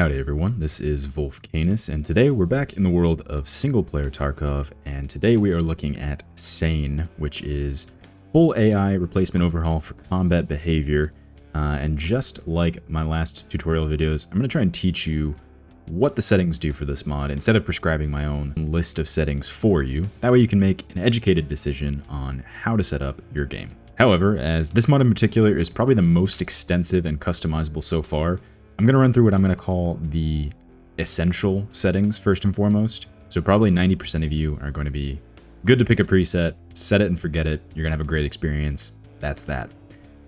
Howdy everyone, this is Volcanius, and today we're back in the world of single-player Tarkov, and today we are looking at SAIN, which is full AI replacement overhaul for combat behavior, and just like my last tutorial videos, I'm going to try and teach you what the settings do for this mod instead of prescribing my own list of settings for you. That way you can make an educated decision on how to set up your game. However, as this mod in particular is probably the most extensive and customizable so far, I'm going to run through what I'm going to call the essential settings first and foremost. So probably 90% of you are going to be good to pick a preset, set it and forget it. You're going to have a great experience. That's that.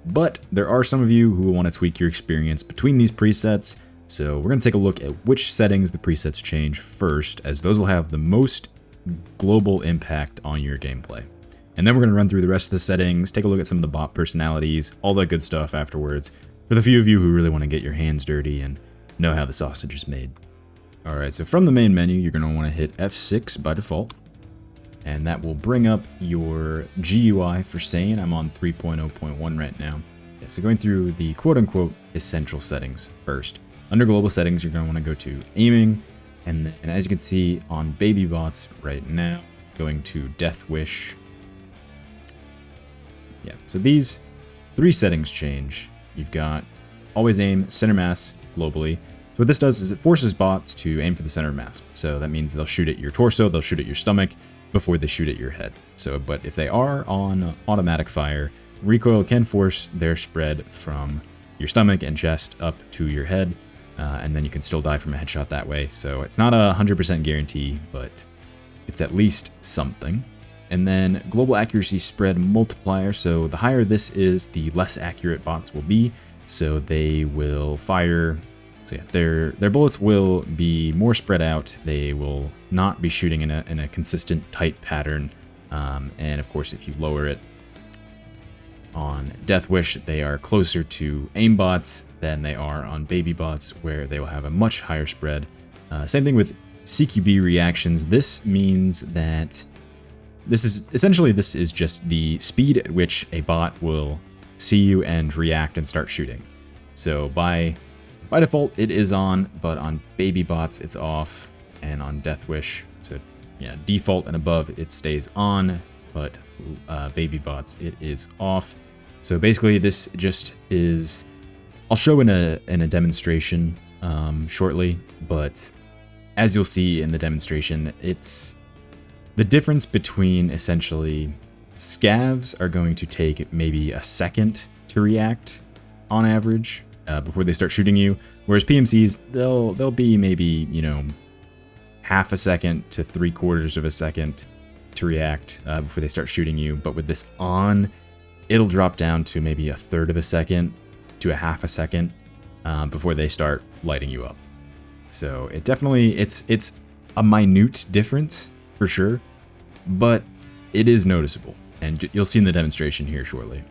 But there are some of you who will want to tweak your experience between these presets. So we're going to take a look at which settings the presets change first, as those will have the most global impact on your gameplay. And then we're going to run through the rest of the settings, take a look at some of the bot personalities, all that good stuff afterwards, for the few of you who really want to get your hands dirty and know how the sausage is made. Alright, so from the main menu, you're going to want to hit F6 by default, and that will bring up your GUI for SAIN. I'm on 3.0.1 right now. Yeah, so going through the quote-unquote essential settings first. Under global settings, you're going to want to go to aiming, and then as you can see on baby bots right now, going to Deathwish. Yeah, so these three settings change. You've got always aim, center mass globally. So what this does is it forces bots to aim for the center of mass. So that means they'll shoot at your torso, they'll shoot at your stomach before they shoot at your head. So, but if they are on automatic fire, recoil can force their spread from your stomach and chest up to your head, and then you can still die from a headshot that way. So it's not a 100% guarantee, but it's at least something. And then global accuracy spread multiplier, so the higher this is, the less accurate bots will be. So they will fire, so yeah, their bullets will be more spread out. They will not be shooting in a consistent tight pattern. And of course, if you lower it on Deathwish, they are closer to aim bots than they are on baby bots, where they will have a much higher spread. Same thing with CQB reactions. This means that this is just the speed at which a bot will see you and react and start shooting. So by default it is on, but on baby bots it's off, and on Deathwish, so yeah, default and above it stays on, but baby bots it is off. So basically this just is, I'll show in a demonstration shortly, but as you'll see in the demonstration, it's the difference between essentially scavs are going to take maybe a second to react on average before they start shooting you, whereas PMCs, they'll be maybe, you know, half a second to 3/4 of a second to react before they start shooting you. But with this on, it'll drop down to maybe a 1/3 of a second to a half a second before they start lighting you up. So it definitely, it's a minute difference for sure, but it is noticeable, and you'll see in the demonstration here shortly.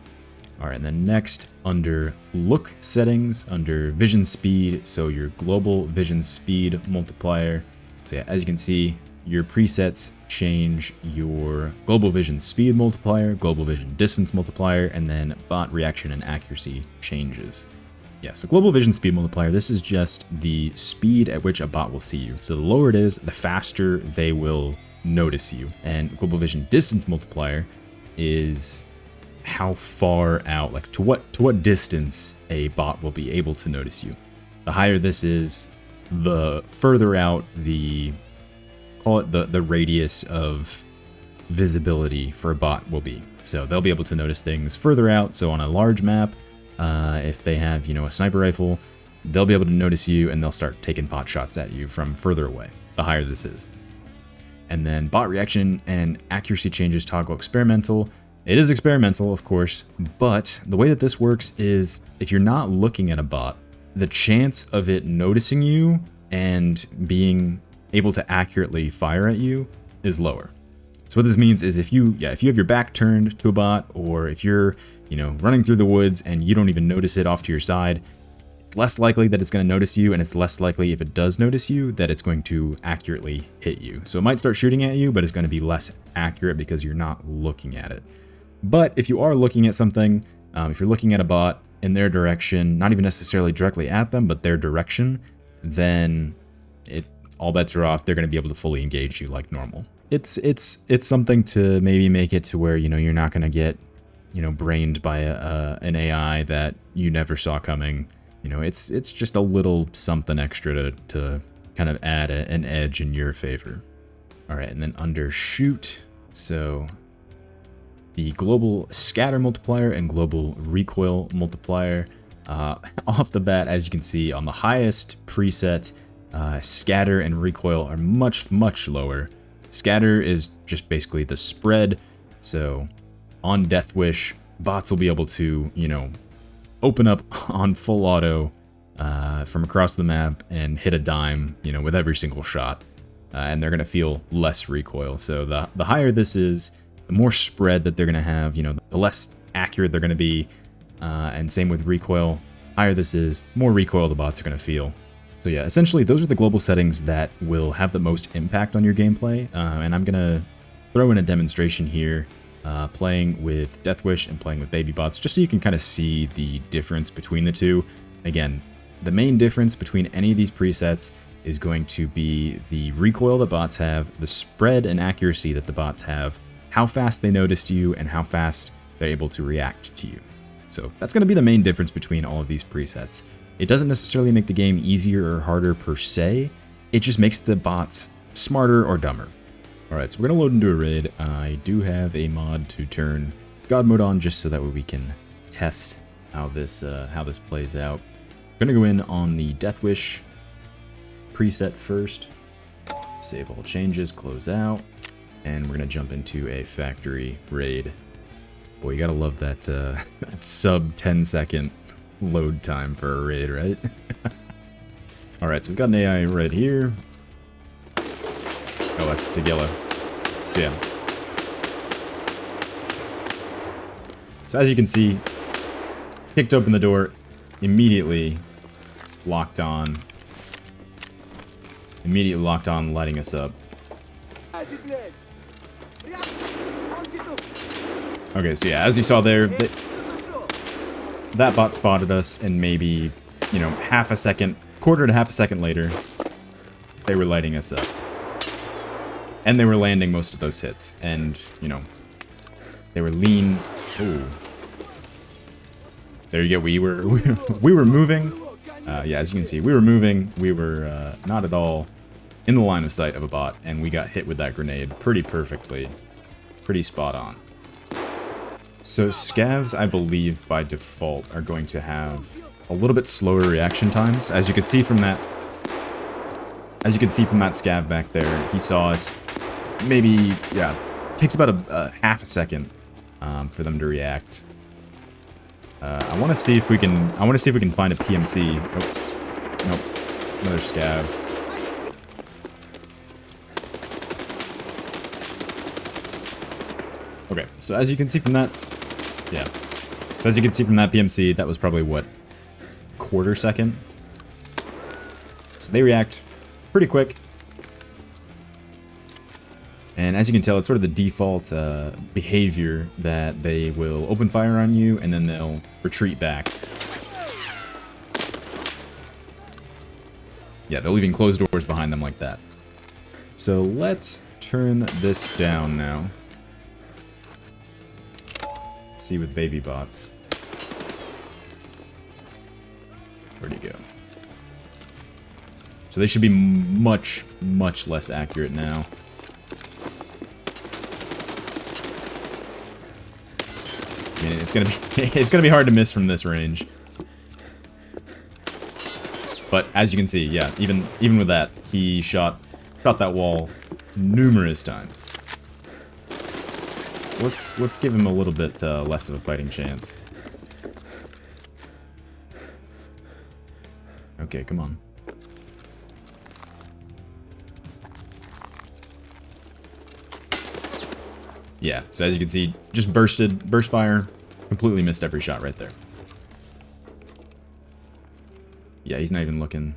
All right, and then next, under look settings, under vision speed, so your global vision speed multiplier. So yeah, as you can see, your presets change your global vision speed multiplier, global vision distance multiplier, and then bot reaction and accuracy changes. Yeah, so global vision speed multiplier, this is just the speed at which a bot will see you. So the lower it is, the faster they will notice you. And global vision distance multiplier is how far out, like to what distance a bot will be able to notice you. The higher this is, the further out the, call it the radius of visibility for a bot will be. So they'll be able to notice things further out. So on a large map, if they have, you know, a sniper rifle, they'll be able to notice you and they'll start taking pot shots at you from further away, the higher this is. And then bot reaction and accuracy changes toggle experimental. It is experimental, of course, but the way that this works is if you're not looking at a bot, the chance of it noticing you and being able to accurately fire at you is lower. So what this means is if you have your back turned to a bot, or if you're, you know, running through the woods and you don't even notice it off to your side, it's less likely that it's going to notice you, and it's less likely, if it does notice you, that it's going to accurately hit you. So it might start shooting at you, but it's going to be less accurate because you're not looking at it. But if you are looking at something, if you're looking at a bot in their direction, not even necessarily directly at them, but their direction, then all bets are off. They're going to be able to fully engage you like normal. It's something to maybe make it to where, you know, you're not going to get, you know, brained by an AI that you never saw coming. You know, it's just a little something extra to kind of add an edge in your favor. All right, and then under shoot, so the global scatter multiplier and global recoil multiplier. Off the bat, as you can see on the highest preset, scatter and recoil are much lower. Scatter is just basically the spread, so on Deathwish, bots will be able to, you know, open up on full auto from across the map and hit a dime, you know, with every single shot, and they're gonna feel less recoil. So the higher this is, the more spread that they're gonna have, you know, the less accurate they're gonna be, and same with recoil. Higher this is, more recoil the bots are gonna feel. So yeah, essentially those are the global settings that will have the most impact on your gameplay, and I'm gonna throw in a demonstration here, playing with Deathwish and playing with baby bots, just so you can kind of see the difference between the two. Again, the main difference between any of these presets is going to be the recoil that bots have, the spread and accuracy that the bots have, how fast they notice you, and how fast they're able to react to you. So that's going to be the main difference between all of these presets. It doesn't necessarily make the game easier or harder per se, it just makes the bots smarter or dumber. Alright, so we're going to load into a raid. I do have a mod to turn God mode on just so that way we can test how this plays out. We're going to go in on the Deathwish preset first, save all changes, close out, and we're going to jump into a factory raid. Boy, you gotta love that, that sub 10-second load time for a raid, right? Alright, so we've got an AI right here. Oh, that's Tagilla. So yeah. So as you can see, kicked open the door, immediately locked on. Immediately locked on, lighting us up. Okay, so yeah, as you saw there, that bot spotted us, and maybe, you know, quarter to half a second later, they were lighting us up. And they were landing most of those hits, and, you know, they were lean. Ooh. There you go, we were moving. Yeah, as you can see, we were moving. We were not at all in the line of sight of a bot, and we got hit with that grenade pretty perfectly. Pretty spot on. So scavs, I believe, by default, are going to have a little bit slower reaction times. As you can see from that scav back there, he saw us. Maybe, yeah, takes about a half a second for them to react. I want to see if we can find a PMC. Oh, nope, another scav. Okay, so as you can see from that, yeah. So as you can see from that PMC, that was probably, what, quarter second? So they react pretty quick. And as you can tell, it's sort of the default behavior that they will open fire on you, and then they'll retreat back. Yeah, they'll even close doors behind them like that. So let's turn this down now. See with baby bots. Where'd he go? So they should be much less accurate now. I mean, it's gonna be hard to miss from this range. But as you can see, yeah, even with that, he shot that wall numerous times. Let's give him a little bit less of a fighting chance. Okay, come on. Yeah, so as you can see, just burst fire, completely missed every shot right there. Yeah, he's not even looking.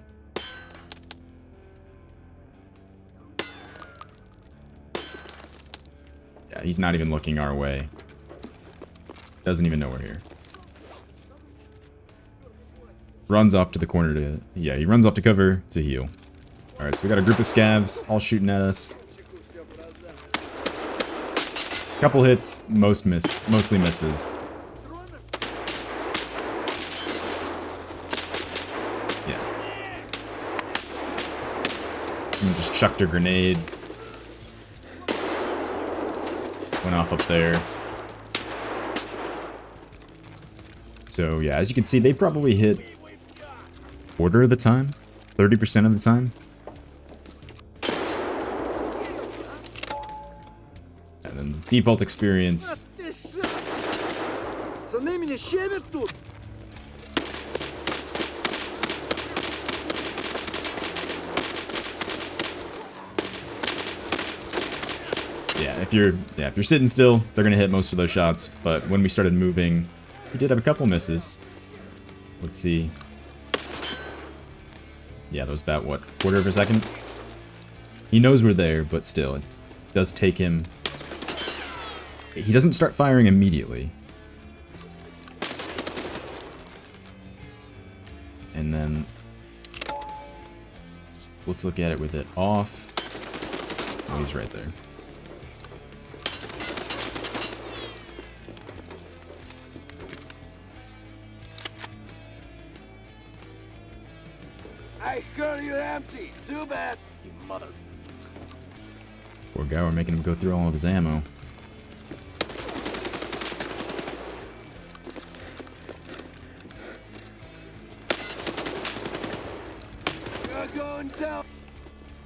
Yeah, he's not even looking our way. Doesn't even know we're here. runs off to the corner to, yeah, he runs off to cover to heal. Alright, so we got a group of scavs all shooting at us. Couple hits, mostly misses. Yeah. Someone just chucked a grenade. Went off up there. So yeah, as you can see, they probably hit quarter of the time, 30% of the time. And then the default experience. Yeah, if you're sitting still, they're gonna hit most of those shots. But when we started moving, we did have a couple misses. Let's see. Yeah, that was about, what, quarter of a second? He knows we're there, but still, it does take him... He doesn't start firing immediately. And then... Let's look at it with it off. Oh, he's right there. I heard you empty. Too bad. You mother. Poor guy, we're making him go through all of his ammo. You're going down.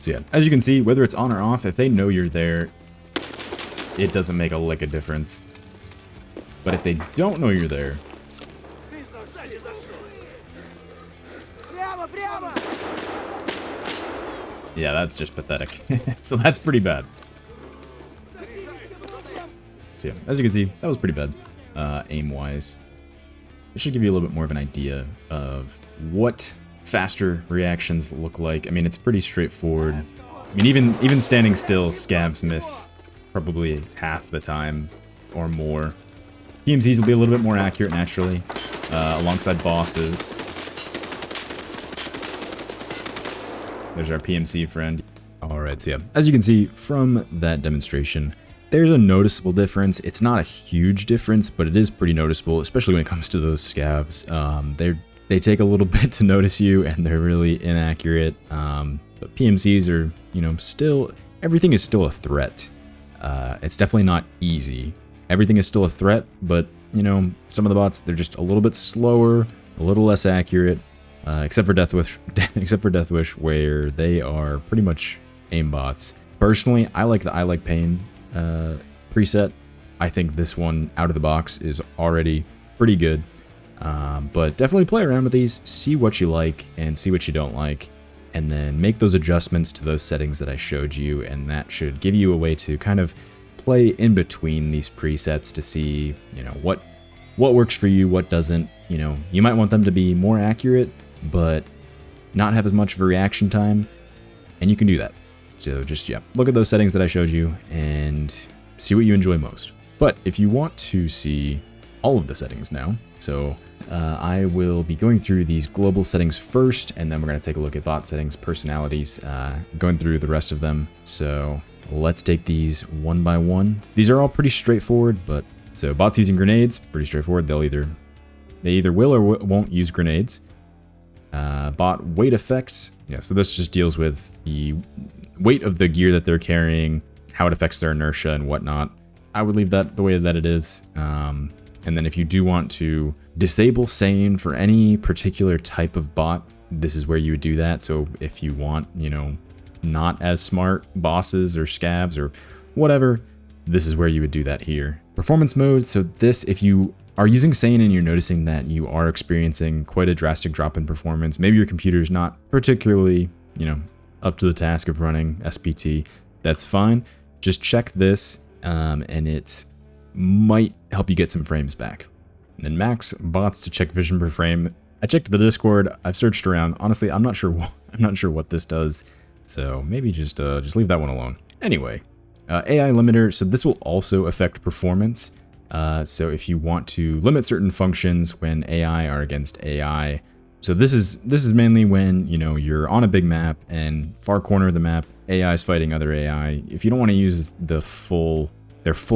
So yeah, as you can see, whether it's on or off, if they know you're there, it doesn't make a lick of difference. But if they don't know you're there, yeah, that's just pathetic. So that's pretty bad. So yeah, as you can see, that was pretty bad, aim-wise. It should give you a little bit more of an idea of what faster reactions look like. I mean, it's pretty straightforward. I mean, even standing still, scavs miss probably half the time or more. PMCs will be a little bit more accurate naturally, alongside bosses. There's our PMC friend. Alright, so yeah, as you can see from that demonstration, there's a noticeable difference. It's not a huge difference, but it is pretty noticeable, especially when it comes to those scavs. They take a little bit to notice you, and they're really inaccurate. But PMCs are, you know, still, everything is still a threat. It's definitely not easy. Everything is still a threat, but, you know, some of the bots, they're just a little bit slower, a little less accurate. Except for Deathwish, where they are pretty much aimbots. Personally, I like the I Like Pain preset. I think this one out of the box is already pretty good. But definitely play around with these, see what you like and see what you don't like, and then make those adjustments to those settings that I showed you, and that should give you a way to kind of play in between these presets to see, you know, what works for you, what doesn't. You know, you might want them to be more accurate, but not have as much of a reaction time, and you can do that. So just, yeah, look at those settings that I showed you and see what you enjoy most. But if you want to see all of the settings now, so I will be going through these global settings first, and then we're going to take a look at bot settings, personalities, going through the rest of them. So let's take these one by one. These are all pretty straightforward, but so bots using grenades, pretty straightforward. They either will or won't use grenades. Bot weight effects. Yeah, so this just deals with the weight of the gear that they're carrying, how it affects their inertia and whatnot. I would leave that the way that it is. And then if you do want to disable SAIN for any particular type of bot, this is where you would do that. So if you want, you know, not as smart bosses or scavs or whatever, this is where you would do that here. Performance mode. So this, if you are using SAIN and you're noticing that you are experiencing quite a drastic drop in performance, maybe your computer's not particularly, you know, up to the task of running SPT, that's fine. Just check this, and it might help you get some frames back. And then max bots to check vision per frame. I checked the Discord. I've searched around. Honestly, I'm not sure what this does. So maybe just leave that one alone. Anyway, AI limiter. So this will also affect performance. So if you want to limit certain functions when AI are against AI, So this is mainly when, you know, you're on a big map and far corner of the map, AI is fighting other AI. If you don't want to use their full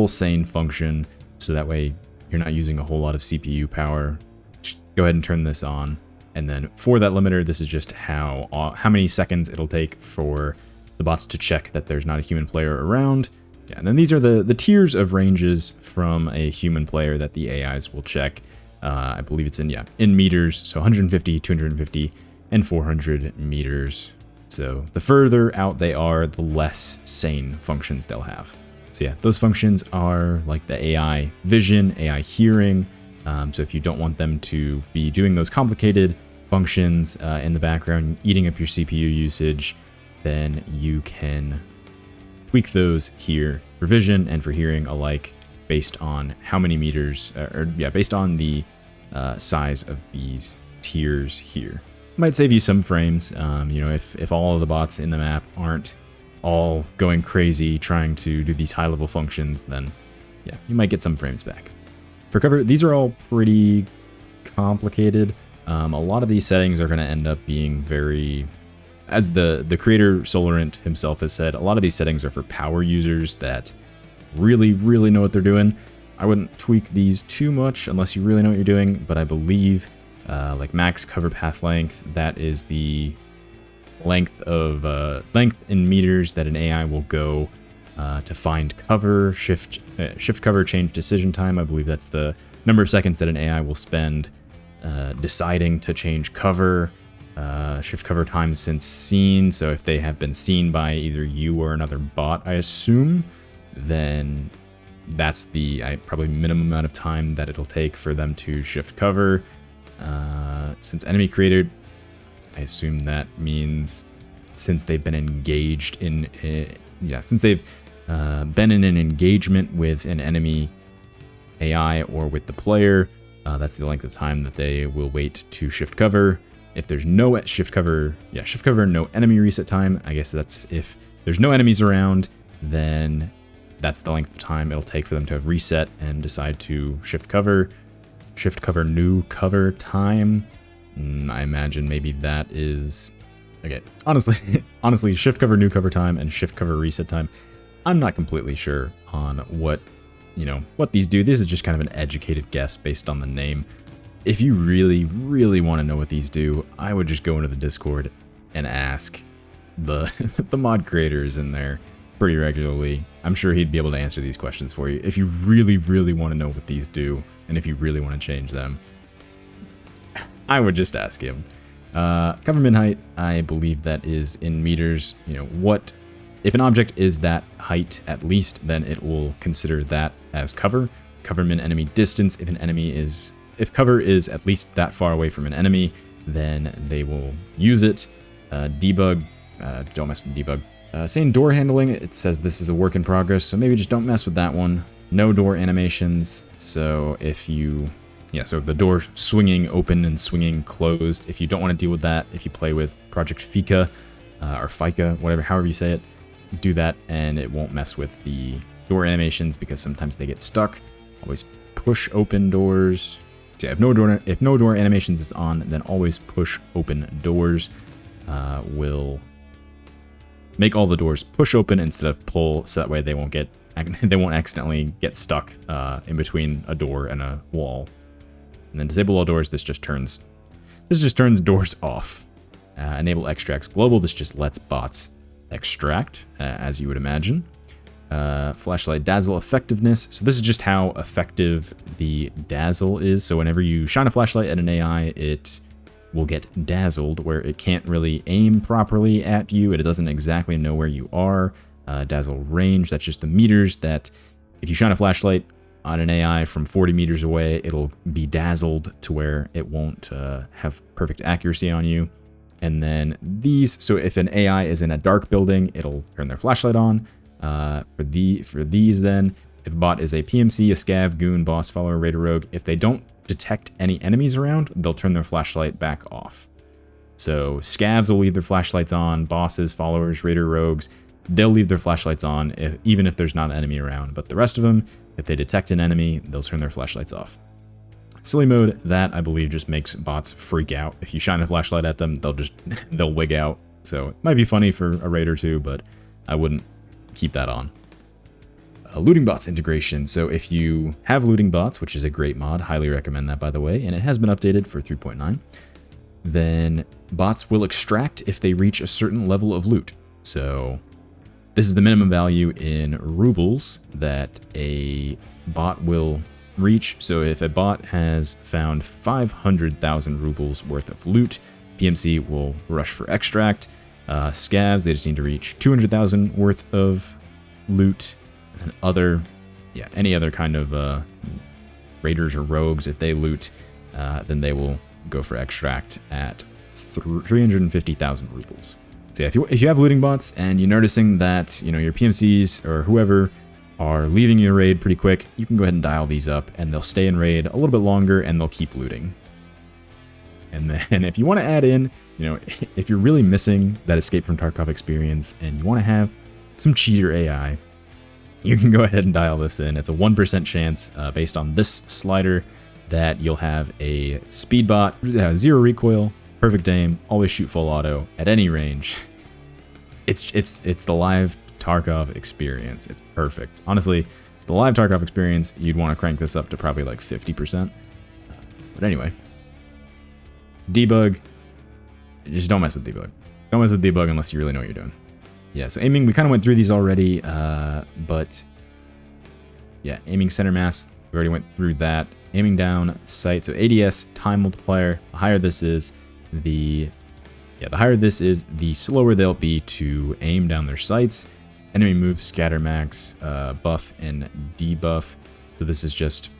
SAIN function, so that way you're not using a whole lot of CPU power, just go ahead and turn this on. And then for that limiter, this is just how many seconds it'll take for the bots to check that there's not a human player around. Yeah, and then these are the tiers of ranges from a human player that the AIs will check. I believe it's in meters, so 150, 250, and 400 meters. So the further out they are, the less SAIN functions they'll have. So yeah, those functions are like the AI vision, AI hearing. So if you don't want them to be doing those complicated functions in the background, eating up your CPU usage, then you can tweak those here for vision and for hearing alike based on how many meters, based on the size of these tiers here. Might save you some frames, you know, if all of the bots in the map aren't all going crazy trying to do these high-level functions, then yeah, you might get some frames back. For cover, these are all pretty complicated. A lot of these settings are going to end up being very, as the creator Solarant himself has said, a lot of these settings are for power users that really know what they're doing. I wouldn't tweak these too much unless you really know what you're doing, but I believe like max cover path length, that is the length in meters that an AI will go to find cover, shift cover, change decision time. I believe that's the number of seconds that an AI will spend deciding to change cover, shift cover time since seen. So if they have been seen by either you or another bot, I assume, then that's the probably minimum amount of time that it'll take for them to shift cover. Since enemy created, I assume that means since they've been engaged in, since they've been in an engagement with an enemy AI or with the player, that's the length of time that they will wait to shift cover. If there's no shift cover, no enemy reset time, I guess that's if there's no enemies around, then that's the length of time it'll take for them to have reset and decide to shift cover. Shift cover new cover time. I imagine maybe that is, okay, honestly, shift cover new cover time and shift cover reset time, I'm not completely sure on what these do. This is just kind of an educated guess based on the name. If you really want to know what these do, I would just go into the Discord and ask the the mod creators in there pretty regularly. I'm sure he'd be able to answer these questions for you if you really want to know what these do, and if you really want to change them. I would just ask him. Cover min height, I believe that is in meters. You know, if an object is that height at least, then it will consider that as cover. Cover min enemy distance, if cover is at least that far away from an enemy, then they will use it. Debug, don't mess with debug. SAIN door handling, it says this is a work in progress, so maybe just don't mess with that one. No door animations, so if you, so the door swinging open and swinging closed, if you don't want to deal with that, if you play with Project Fika, or Fika, however you say it, do that and it won't mess with the door animations because sometimes they get stuck. Always push open doors. So yeah, if no door animations is on, then always push open doors will make all the doors push open instead of pull, so that way they won't accidentally get stuck in between a door and a wall. And then disable all doors. This just turns doors off. Enable extracts global. This just lets bots extract, as you would imagine. Flashlight dazzle effectiveness. So this is just how effective the dazzle is. So whenever you shine a flashlight at an AI, it will get dazzled, where it can't really aim properly at you. It doesn't exactly know where you are. Dazzle range, that's just the meters that if you shine a flashlight on an AI from 40 meters away, it'll be dazzled to where it won't have perfect accuracy on you. And then these, so if an AI is in a dark building, it'll turn their flashlight on. For these then, if a bot is a PMC, a scav, goon, boss, follower, raider, rogue, if they don't detect any enemies around, they'll turn their flashlight back off. So scavs will leave their flashlights on, bosses, followers, raider, rogues, they'll leave their flashlights on even if there's not an enemy around. But the rest of them, if they detect an enemy, they'll turn their flashlights off. silly mode, that I believe just makes bots freak out. If you shine a flashlight at them, they'll wig out. So it might be funny for a raid or two, but I wouldn't keep that on. Looting bots integration. So if you have looting bots, which is a great mod, highly recommend that by the way, and it has been updated for 3.9, then bots will extract if they reach a certain level of loot. So this is the minimum value in rubles that a bot will reach. So if a bot has found 500,000 rubles worth of loot, PMC will rush for extract. Scavs, they just need to reach 200,000 worth of loot. And any other kind of raiders or rogues, if they loot, then they will go for extract at 350,000 rubles. So yeah, if you have looting bots and you're noticing that your PMCs or whoever are leaving your raid pretty quick, you can go ahead and dial these up, and they'll stay in raid a little bit longer, and they'll keep looting. And then if you want to add in, if you're really missing that Escape from Tarkov experience and you want to have some cheater AI, you can go ahead and dial this in. It's a 1% chance based on this slider that you'll have a speed bot, 0 recoil, perfect aim, always shoot full auto at any range. It's the live Tarkov experience. It's perfect. Honestly, the live Tarkov experience, you'd want to crank this up to probably like 50%. But anyway, debug. Just don't mess with debug. Don't mess with debug unless you really know what you're doing. Yeah, so aiming, we kind of went through these already, but yeah, aiming center mass, we already went through that. Aiming down sight, so ADS time multiplier, the higher this is, the slower they'll be to aim down their sights. Enemy moves, scatter max, buff and debuff. So this is just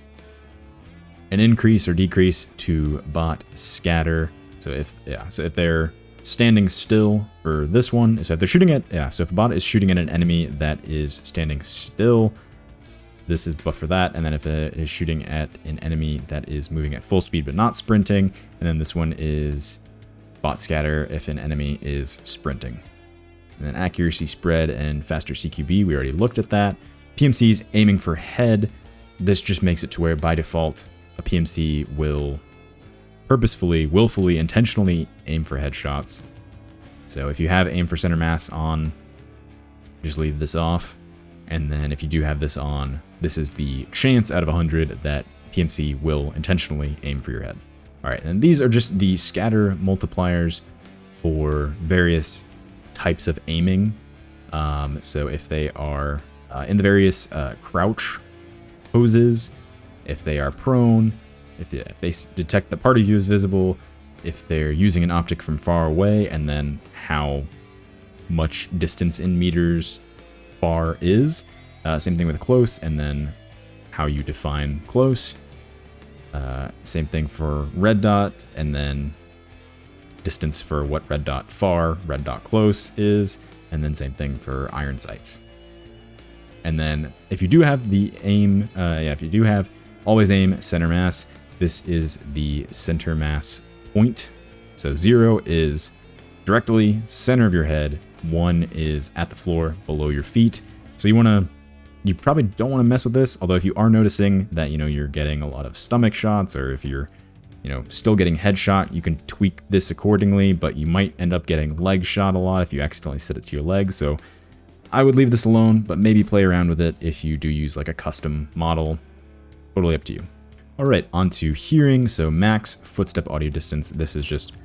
an increase or decrease to bot scatter. So if they're standing still for this one, so if they're shooting at, so if a bot is shooting at an enemy that is standing still, this is the buff for that. And then if it is shooting at an enemy that is moving at full speed but not sprinting, and then this one is bot scatter if an enemy is sprinting. And then accuracy spread and faster CQB, we already looked at that. PMC's aiming for head. This just makes it to where by default a PMC will purposefully, willfully, intentionally aim for headshots. So if you have aim for center mass on, just leave this off. And then if you do have this on, this is the chance out of 100 that PMC will intentionally aim for your head. All right, and these are just the scatter multipliers for various types of aiming. So if they are in the various crouch poses, if they are prone, if they detect the party view is visible, if they're using an object from far away, and then how much distance in meters far is. Same thing with close, and then how you define close. Same thing for red dot, and then distance for what red dot far, red dot close is, and then same thing for iron sights. And then if you do have the aim, if you do have always aim center mass, this is the center mass point. So 0 is directly center of your head, 1 is at the floor below your feet. So you probably don't want to mess with this, although if you are noticing that you're getting a lot of stomach shots, or if you're still getting headshot, you can tweak this accordingly, but you might end up getting leg shot a lot if you accidentally set it to your leg. So I would leave this alone, but maybe play around with it if you do use like a custom model. Totally up to you. All right, on to hearing. So max footstep audio distance. This is just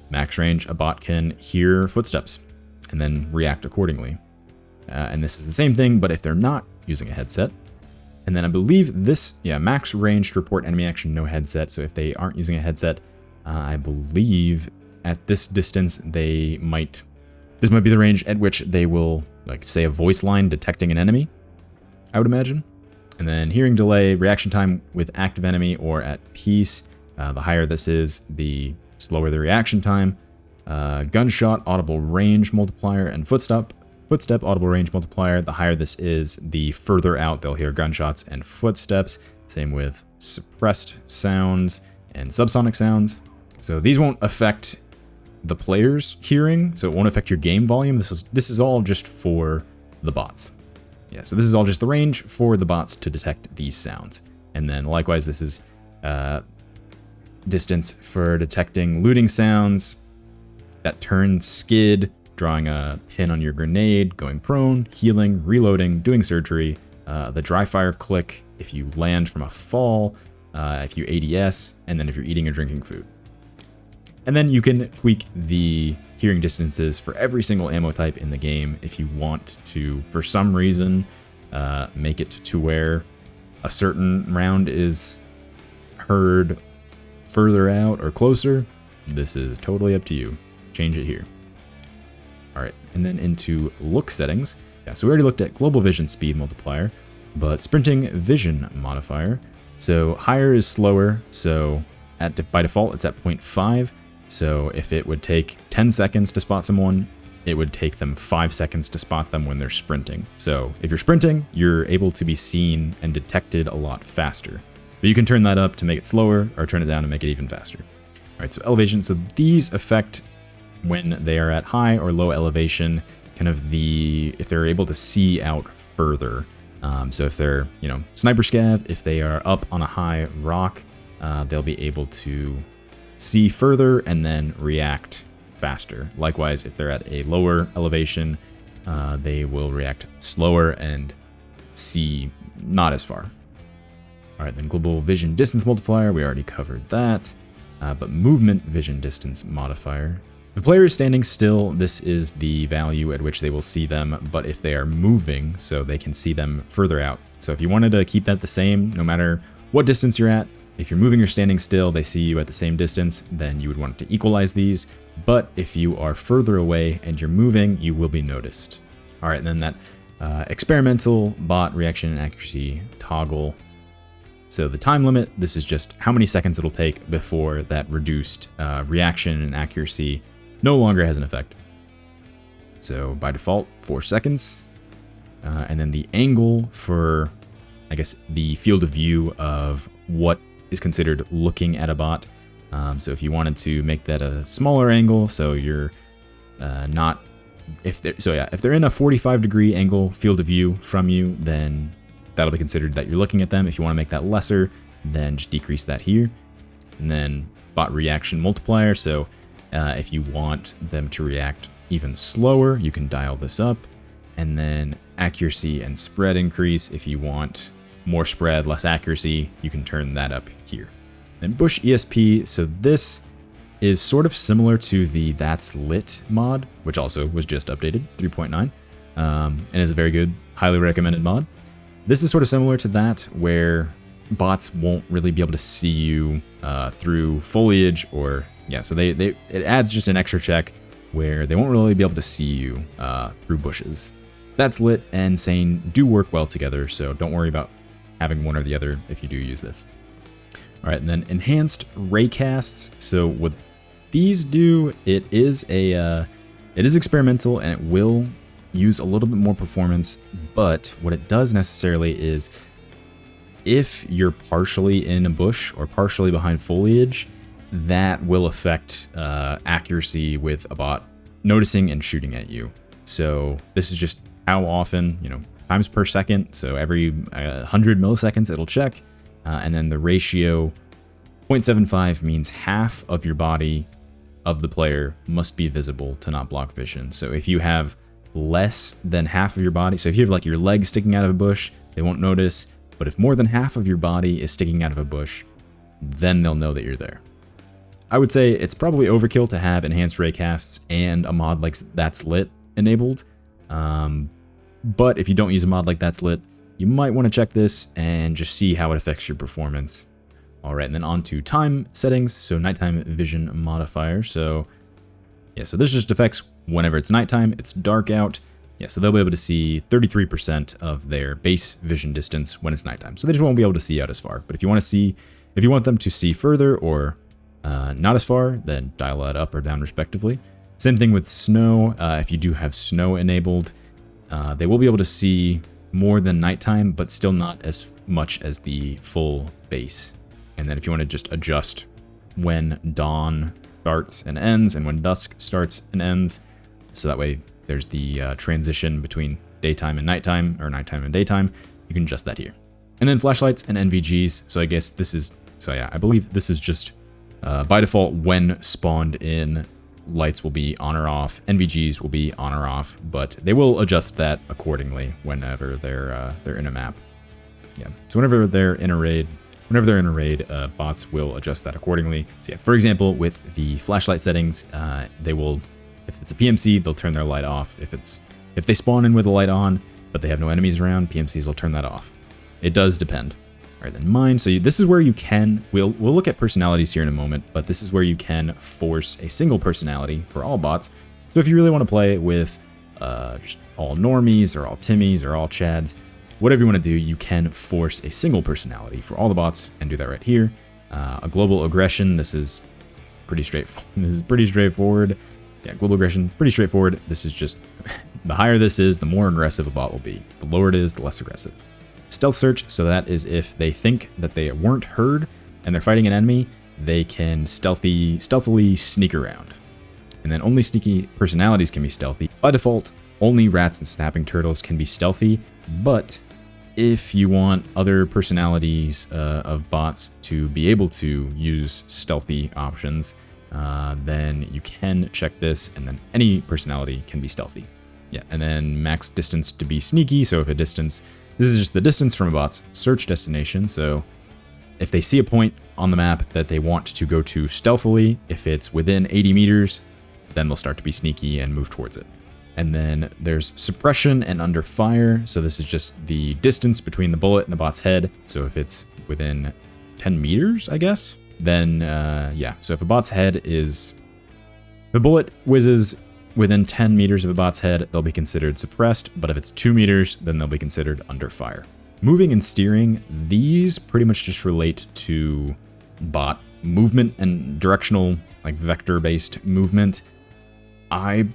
max range. A bot can hear footsteps and then react accordingly. And this is the same thing, but if they're not using a headset. And then I believe this, max range to report enemy action, no headset. So if they aren't using a headset, I believe at this distance, this might be the range at which they will, like, say a voice line detecting an enemy, I would imagine. And then hearing delay, reaction time with active enemy or at peace. The higher this is, the slower the reaction time. Gunshot, audible range multiplier, and footstep audible range multiplier. The higher this is, the further out they'll hear gunshots and footsteps. Same with suppressed sounds and subsonic sounds. So these won't affect the player's hearing, so it won't affect your game volume. This is all just for the bots. Yeah, so this is all just the range for the bots to detect these sounds. And then likewise, this is distance for detecting looting sounds, that turn skid, drawing a pin on your grenade, going prone, healing, reloading, doing surgery, the dry fire click if you land from a fall, if you ADS, and then if you're eating or drinking food. And then you can tweak the hearing distances for every single ammo type in the game if you want to, for some reason, make it to where a certain round is heard further out or closer. This is totally up to you. Change it here. All right, and then into look settings. Yeah, so we already looked at global vision speed multiplier, but sprinting vision modifier. So higher is slower, so by default it's at 0.5. So if it would take 10 seconds to spot someone, it would take them 5 seconds to spot them when they're sprinting. So if you're sprinting, you're able to be seen and detected a lot faster. But you can turn that up to make it slower, or turn it down to make it even faster. All right, so elevation. So these affect when they are at high or low elevation, kind of if they're able to see out further. So if they're, sniper scav, if they are up on a high rock, they'll be able to see further and then react faster. Likewise, if they're at a lower elevation, they will react slower and see not as far. All right, then global vision distance multiplier, we already covered that. But movement vision distance modifier. If the player is standing still, this is the value at which they will see them, but if they are moving, so they can see them further out. So if you wanted to keep that the same, no matter what distance you're at, if you're moving or standing still, they see you at the same distance, then you would want to equalize these. But if you are further away and you're moving, you will be noticed. All right, and then that experimental bot reaction and accuracy toggle. So the time limit, this is just how many seconds it'll take before that reduced reaction and accuracy no longer has an effect. So by default, 4 seconds. And then the angle for, I guess, the field of view of what is considered looking at a bot. So if you wanted to make that a smaller angle, so you're not, if they're in a 45-degree angle field of view from you, then that'll be considered that you're looking at them. If you want to make that lesser, then just decrease that here. And then bot reaction multiplier. So if you want them to react even slower, you can dial this up. And then accuracy and spread increase. If you want more spread, less accuracy, you can turn that up here. Then Bush ESP. So this is sort of similar to the That's Lit mod, which also was just updated 3.9, and is a very good, highly recommended mod. This is sort of similar to that, where bots won't really be able to see you through foliage, or so it adds just an extra check where they won't really be able to see you through bushes. That's Lit and Sane do work well together, so don't worry about having one or the other if you do use this. All right, and then enhanced raycasts. So what these do, it is experimental and it will use a little bit more performance, but what it does necessarily is if you're partially in a bush or partially behind foliage, that will affect accuracy with a bot noticing and shooting at you. So this is just how often, times per second. So every 100 milliseconds it'll check, and then the ratio 0.75 means half of your body of the player must be visible to not block vision. So if you have less than half of your body, so if you have like your leg sticking out of a bush, they won't notice. But if more than half of your body is sticking out of a bush, then they'll know that you're there. I would say it's probably overkill to have enhanced raycasts and a mod like That's Lit enabled. But if you don't use a mod like That's Lit, you might want to check this and just see how it affects your performance. All right, and then on to time settings. So nighttime vision modifier. So so this just affects whenever it's nighttime, it's dark out. So they'll be able to see 33% of their base vision distance when it's nighttime. So they just won't be able to see out as far. But if you want them to see further or not as far, then dial that up or down respectively. Same thing with snow. If you do have snow enabled, they will be able to see more than nighttime, but still not as much as the full base. And then if you want to just adjust when dawn starts and ends and when dusk starts and ends, so that way there's the transition between daytime and nighttime, or nighttime and daytime, you can adjust that here. And then flashlights and NVGs. So I guess this is, I believe this is just By default, when spawned in, lights will be on or off, NVGs will be on or off, but they will adjust that accordingly whenever they're in a map. Yeah, so whenever they're in a raid, bots will adjust that accordingly. So yeah, for example, with the flashlight settings, they will, if it's a PMC, they'll turn their light off. If they spawn in with a light on, but they have no enemies around, PMCs will turn that off. It does depend. All right, then mine. So this is where you can, we'll look at personalities here in a moment, but this is where you can force a single personality for all bots. So if you really want to play with just all normies or all Timmies or all Chads, whatever you want to do, you can force a single personality for all the bots and do that right here. A global aggression, this is pretty straightforward. Yeah, global aggression, pretty straightforward. This is just, the higher this is, the more aggressive a bot will be. The lower it is, the less aggressive. Stealth search, so that is if they think that they weren't heard and they're fighting an enemy, they can stealthily sneak around. And then only sneaky personalities can be stealthy. By default, only rats and snapping turtles can be stealthy, but if you want other personalities of bots to be able to use stealthy options, then you can check this, and then any personality can be stealthy. Yeah, and then max distance to be sneaky, so if a distance, this is just the distance from a bot's search destination, so if they see a point on the map that they want to go to stealthily, if it's within 80 meters, then they'll start to be sneaky and move towards it. And then there's suppression and under fire, so this is just the distance between the bullet and the bot's head, so if it's within 10 meters, I guess, then yeah, so if a bot's head is, if a bullet whizzes within 10 meters of a bot's head, they'll be considered suppressed, but if it's 2 meters, then they'll be considered under fire. Moving and steering, these pretty much just relate to bot movement and directional, like vector-based movement. I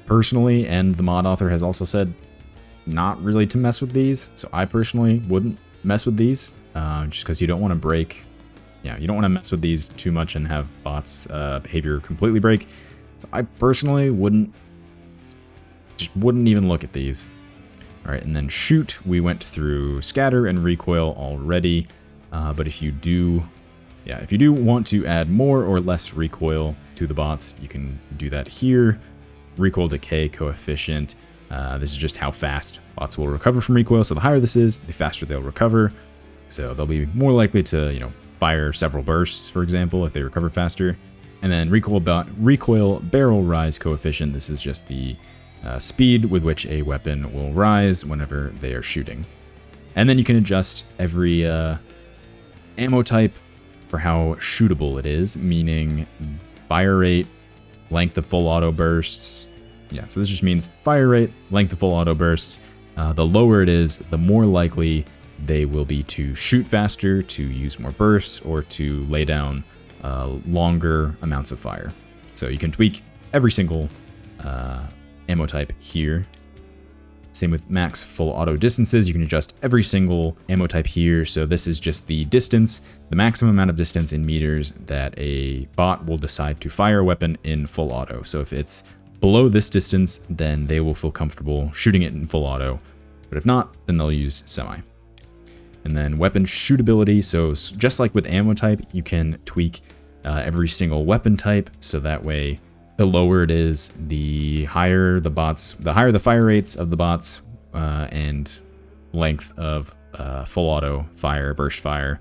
personally, and the mod author has also said, not really to mess with these, so I personally wouldn't mess with these, just because you don't want to break, yeah, you don't want to mess with these too much and have bots' behavior completely break. So I personally wouldn't even look at these. All right, and then shoot, we went through scatter and recoil already, but if you do want to add more or less recoil to the bots, you can do that here. Recoil decay coefficient, this is just how fast bots will recover from recoil, so the higher this is, the faster they'll recover. So they'll be more likely to, fire several bursts, for example, if they recover faster. And then recoil barrel rise coefficient, this is just the speed with which a weapon will rise whenever they are shooting. And then you can adjust every ammo type for how shootable it is, meaning fire rate, length of full auto bursts. Yeah, so this just means fire rate, length of full auto bursts. The lower it is, the more likely they will be to shoot faster, to use more bursts, or to lay down longer amounts of fire. So you can tweak every single ammo type here. Same with max full auto distances. You can adjust every single ammo type here. So this is just the distance, the maximum amount of distance in meters that a bot will decide to fire a weapon in full auto. So if it's below this distance, then they will feel comfortable shooting it in full auto. But if not, then they'll use semi. And then weapon shootability. So just like with ammo type, you can tweak every single weapon type. So that way, the lower it is, the higher the fire rates of the bots and length of full auto fire, burst fire.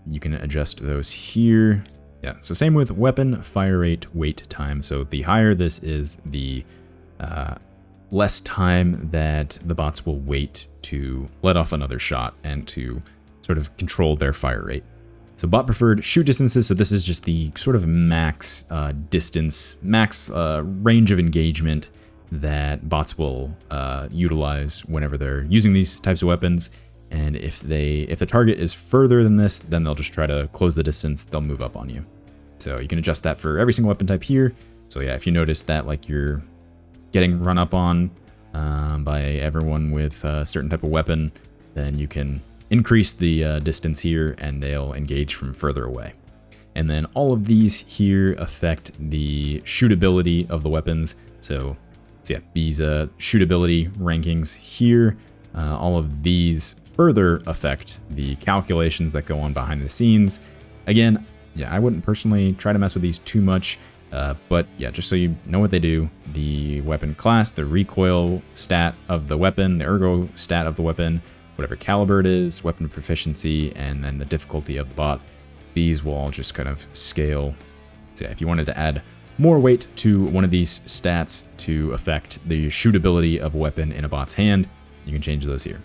You can adjust those here. Yeah, so same with weapon fire rate wait time. So the higher this is, the less time that the bots will wait to let off another shot and to sort of control their fire rate. So bot preferred shoot distances, so this is just the sort of max distance, max range of engagement that bots will utilize whenever they're using these types of weapons. And if the target is further than this, then they'll just try to close the distance, they'll move up on you. So you can adjust that for every single weapon type here. So yeah, if you notice that like you're getting run up on by everyone with a certain type of weapon, then you can increase the distance here and they'll engage from further away. And then all of these here affect the shootability of the weapons. So yeah, these shootability rankings here, all of these further affect the calculations that go on behind the scenes. Again, yeah, I wouldn't personally try to mess with these too much. But yeah, just so you know what they do, the weapon class, the recoil stat of the weapon, the ergo stat of the weapon, whatever caliber it is, weapon proficiency, and then the difficulty of the bot, these will all just kind of scale. So yeah, if you wanted to add more weight to one of these stats to affect the shootability of a weapon in a bot's hand, you can change those here.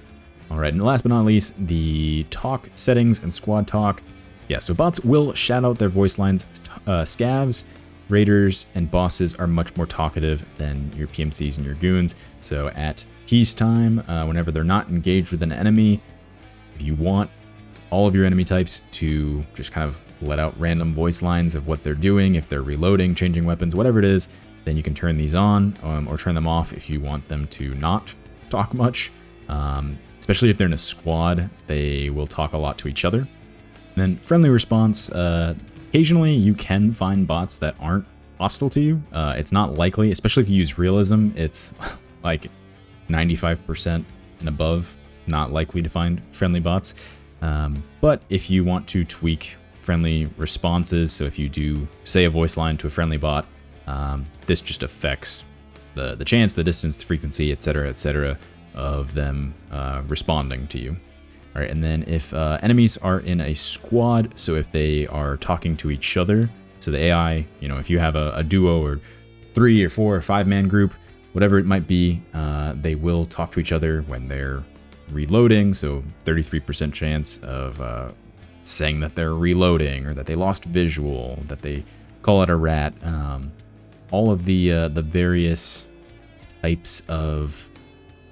All right, and last but not least, the talk settings and squad talk. Yeah, so bots will shout out their voice lines. Scavs, raiders, and bosses are much more talkative than your PMCs and your goons. So at peacetime, whenever they're not engaged with an enemy, if you want all of your enemy types to just kind of let out random voice lines of what they're doing, if they're reloading, changing weapons, whatever it is, then you can turn these on or turn them off if you want them to not talk much. Especially if they're in a squad, they will talk a lot to each other. And then friendly response, occasionally you can find bots that aren't hostile to you. It's not likely, especially if you use realism, it's like 95% and above not likely to find friendly bots. But if you want to tweak friendly responses, so if you do say a voice line to a friendly bot, this just affects the chance, the distance, the frequency, etc., of them responding to you. All right, and then if enemies are in a squad, so if they are talking to each other, so the AI, you know, if you have a duo or 3 or 4 or 5-man group, whatever it might be, they will talk to each other when they're reloading. So 33% chance of saying that they're reloading, or that they lost visual, that they call out a rat. All of the various types of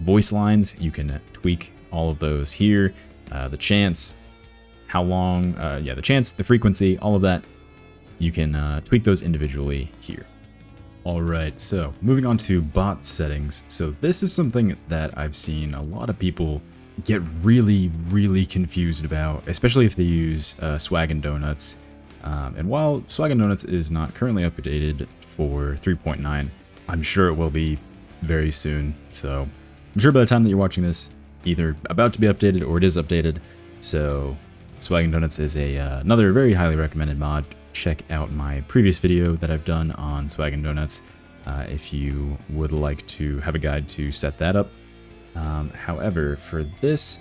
voice lines, you can tweak all of those here. The chance, how long, the chance, the frequency, all of that, you can tweak those individually here. All right, so moving on to bot settings. So this is something that I've seen a lot of people get really, really confused about, especially if they use Swag and Donuts. And while Swag and Donuts is not currently updated for 3.9, I'm sure it will be very soon. So I'm sure by the time that you're watching this, either about to be updated or it is updated. So Swag and Donuts is another very highly recommended mod. Check out my previous video that I've done on Swag and Donuts if you would like to have a guide to set that up. However, for this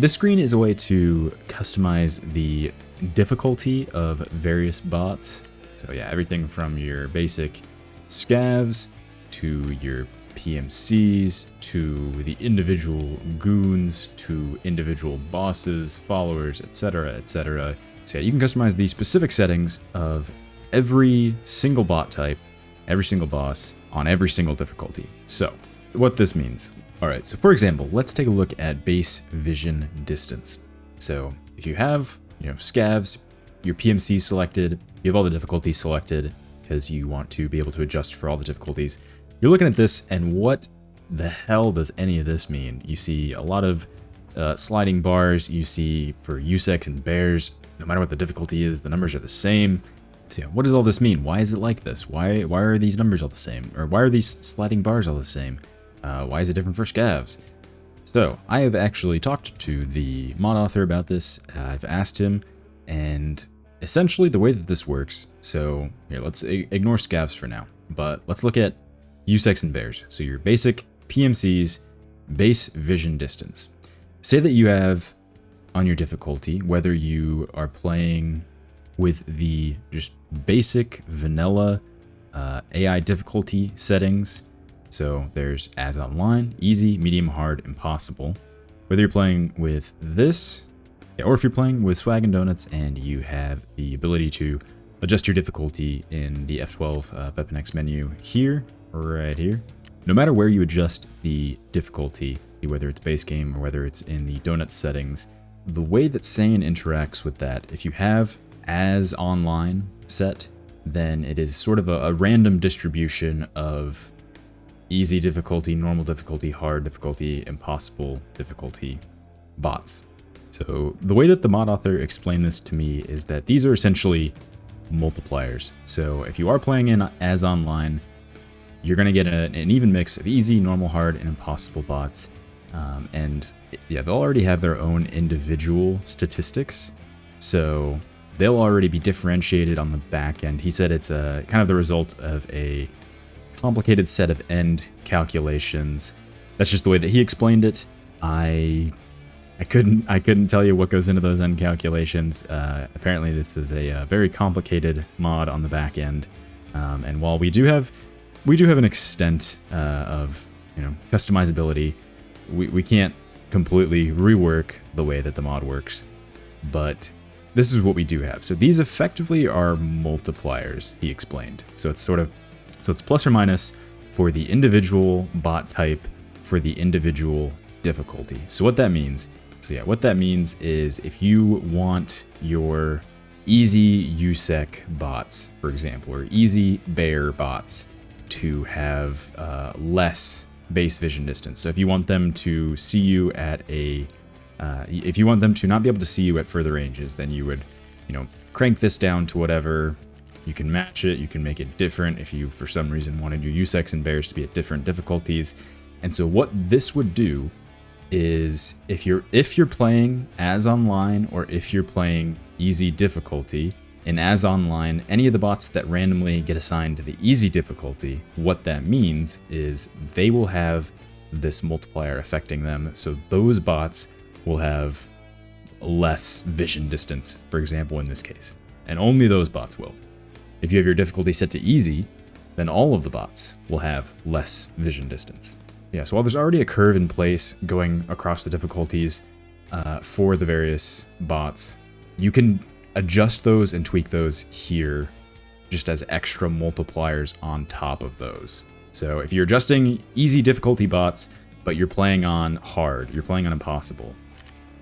screen is a way to customize the difficulty of various bots. So yeah, everything from your basic scavs to your PMCs to the individual goons to individual bosses, followers, etc., etc. So yeah, you can customize the specific settings of every single bot type, every single boss, on every single difficulty. So what this means. All right, so for example, let's take a look at base vision distance. So if you have, scavs, your PMC selected, you have all the difficulties selected because you want to be able to adjust for all the difficulties. You're looking at this, and what the hell does any of this mean? You see a lot of sliding bars. You see for USEC and bears, no matter what the difficulty is, the numbers are the same. So yeah, what does all this mean? Why is it like this? Why are these numbers all the same? Or why are these sliding bars all the same? Why is it different for scavs? So I have actually talked to the mod author about this. I've asked him, and essentially the way that this works, so here, let's ignore scavs for now, but let's look at USECs and bears. So your basic PMCs, base vision distance. Say that you have on your difficulty, whether you are playing with the just basic vanilla AI difficulty settings. So there's as online, easy, medium, hard, impossible. Whether you're playing with this, or if you're playing with Swag and Donuts and you have the ability to adjust your difficulty in the F12 Weapon X menu here, right here. No matter where you adjust the difficulty, whether it's base game or whether it's in the Donuts settings, the way that SAIN interacts with that, if you have as online set, then it is sort of a random distribution of easy difficulty, normal difficulty, hard difficulty, impossible difficulty bots. So the way that the mod author explained this to me is that these are essentially multipliers. So if you are playing in as online, you're going to get an even mix of easy, normal, hard, and impossible bots. And yeah, they'll already have their own individual statistics. So they'll already be differentiated on the back end. He said it's kind of the result of a complicated set of end calculations. That's just the way that he explained it. I couldn't tell you what goes into those end calculations. Apparently this is a very complicated mod on the back end. And while we do have an extent of customizability, we can't completely rework the way that the mod works, but this is what we do have. So these effectively are multipliers, he explained. So it's plus or minus for the individual bot type for the individual difficulty. So what that means, is if you want your easy USEC bots, for example, or easy bear bots to have less base vision distance. So if you want them to see you at if you want them to not be able to see you at further ranges, then you would, crank this down to whatever. You can match it, you can make it different if you, for some reason, wanted your USECs and bears to be at different difficulties. And so what this would do is, if you're playing as online, or if you're playing easy difficulty, in as online, any of the bots that randomly get assigned to the easy difficulty, what that means is they will have this multiplier affecting them. So those bots will have less vision distance, for example, in this case. And only those bots will. If you have your difficulty set to easy, then all of the bots will have less vision distance. Yeah, so while there's already a curve in place going across the difficulties for the various bots, you can adjust those and tweak those here just as extra multipliers on top of those. So if you're adjusting easy difficulty bots, but you're playing on hard, you're playing on impossible,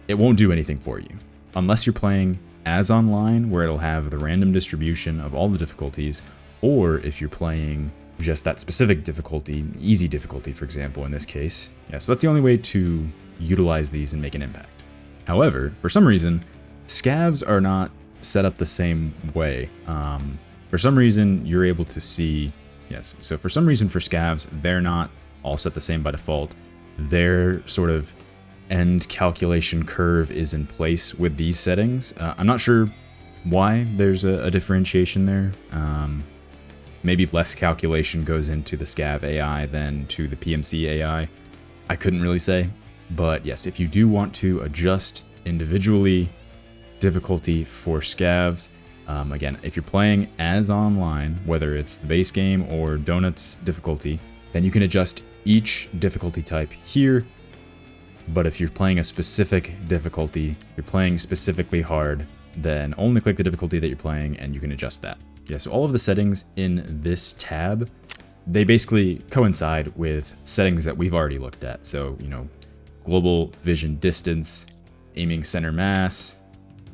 it won't do anything for you. Unless you're playing as online, where it'll have the random distribution of all the difficulties, or if you're playing just that specific difficulty, easy difficulty, for example, in this case. Yeah, so that's the only way to utilize these and make an impact. However, for some reason, scavs are not set up the same way. For some reason, you're able to see, yes, so for some reason for scavs, they're not all set the same by default. Their sort of end calculation curve is in place with these settings. I'm not sure why there's a differentiation there. Maybe less calculation goes into the scav AI than to the PMC AI. I couldn't really say. But yes, if you do want to adjust individually difficulty for scavs, again, if you're playing as online, whether it's the base game or Donuts difficulty, then you can adjust each difficulty type here. But if you're playing a specific difficulty, you're playing specifically hard, then only click the difficulty that you're playing and you can adjust that. Yeah, so all of the settings in this tab, they basically coincide with settings that we've already looked at. So, global vision distance, aiming center mass,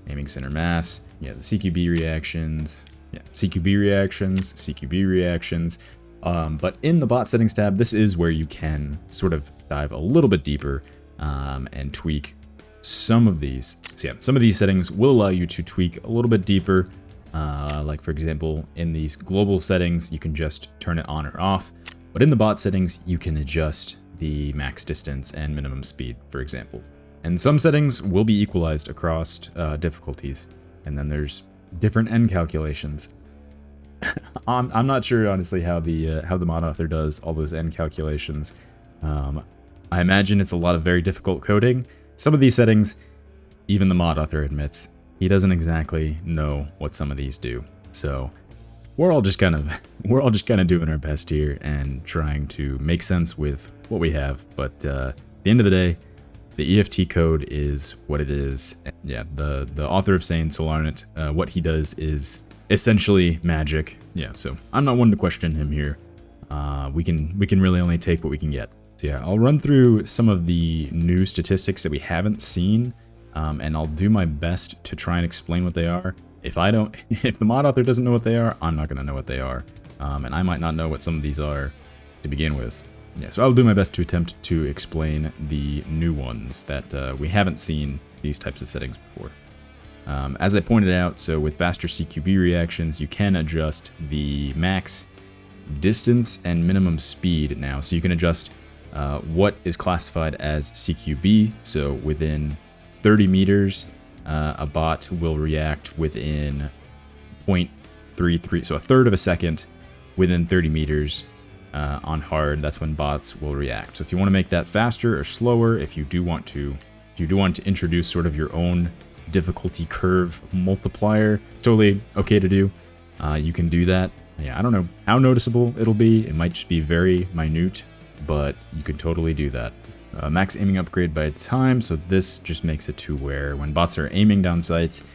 yeah, the CQB reactions, CQB reactions. But in the bot settings tab, this is where you can sort of dive a little bit deeper and tweak some of these. So yeah, some of these settings will allow you to tweak a little bit deeper. Like for example, in these global settings, you can just turn it on or off. But in the bot settings, you can adjust the max distance and minimum speed, for example. And some settings will be equalized across difficulties. And then there's different end calculations. I'm not sure, honestly, how the mod author does all those end calculations. I imagine it's a lot of very difficult coding. Some of these settings, even the mod author admits, he doesn't exactly know what some of these do. So we're all just kind of doing our best here and trying to make sense with what we have. But at the end of the day, the EFT code is what it is. Yeah, the author of SAIN, Solarnet, what he does is essentially magic. Yeah, so I'm not one to question him here. We can really only take what we can get. So yeah, I'll run through some of the new statistics that we haven't seen, and I'll do my best to try and explain what they are. If the mod author doesn't know what they are, I'm not gonna know what they are, and I might not know what some of these are to begin with. Yeah, so I'll do my best to attempt to explain the new ones that we haven't seen these types of settings before. As I pointed out, so with faster CQB reactions, you can adjust the max distance and minimum speed now. So you can adjust what is classified as CQB, so within 30 meters, a bot will react within 0.33, so a third of a second within 30 meters on hard. That's when bots will react. So if you want to make that faster or slower, if you do want to introduce sort of your own difficulty curve multiplier, it's totally okay to do. You can do that. Yeah, I don't know how noticeable it'll be. It might just be very minute, but you can totally do that. Max aiming upgrade by time, so this just makes it to where when bots are aiming down sights,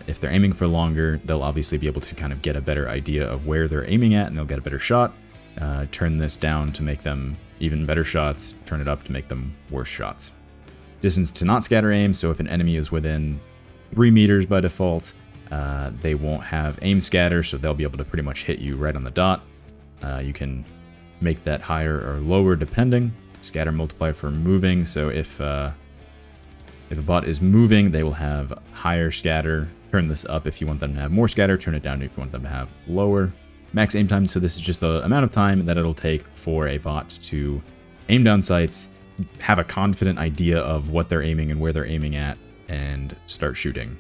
if they're aiming for longer, they'll obviously be able to kind of get a better idea of where they're aiming at, and they'll get a better shot. Turn this down to make them even better shots, turn it up to make them worse shots. Distance to not scatter aim, so if an enemy is within 3 meters by default, they won't have aim scatter, so they'll be able to pretty much hit you right on the dot. You can make that higher or lower depending. Scatter multiplier for moving, so if a bot is moving, they will have higher scatter. Turn this up if you want them to have more scatter, turn it down if you want them to have lower. Max aim time, so this is just the amount of time that it'll take for a bot to aim down sights, have a confident idea of what they're aiming and where they're aiming at, and start shooting.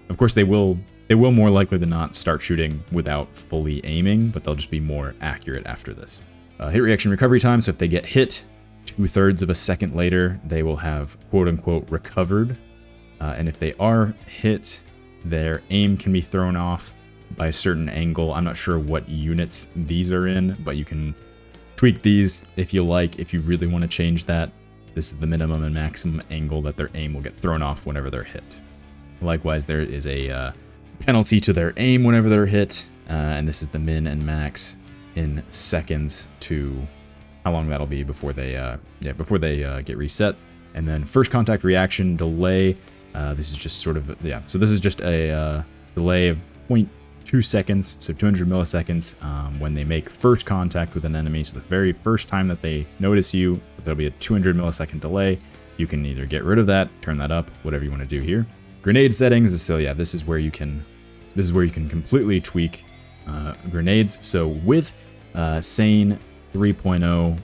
Of course, they will more likely than not start shooting without fully aiming, but they'll just be more accurate after this. Hit reaction recovery time, so if they get hit 2/3 of a second later, they will have quote-unquote recovered. And if they are hit, their aim can be thrown off by a certain angle. I'm not sure what units these are in, but you can tweak these if you like, if you really want to change that. This is the minimum and maximum angle that their aim will get thrown off whenever they're hit. Likewise, there is a penalty to their aim whenever they're hit, and this is the min and max in seconds to how long that'll be before they get reset. And then first contact reaction delay. This is just sort of so this is just a delay of 0.2 seconds, so 200 milliseconds when they make first contact with an enemy. So the very first time that they notice you, there'll be a 200 millisecond delay. You can either get rid of that, turn that up, whatever you want to do here. Grenade settings. So yeah, this is where you can completely tweak grenades. So with SAIN 3.0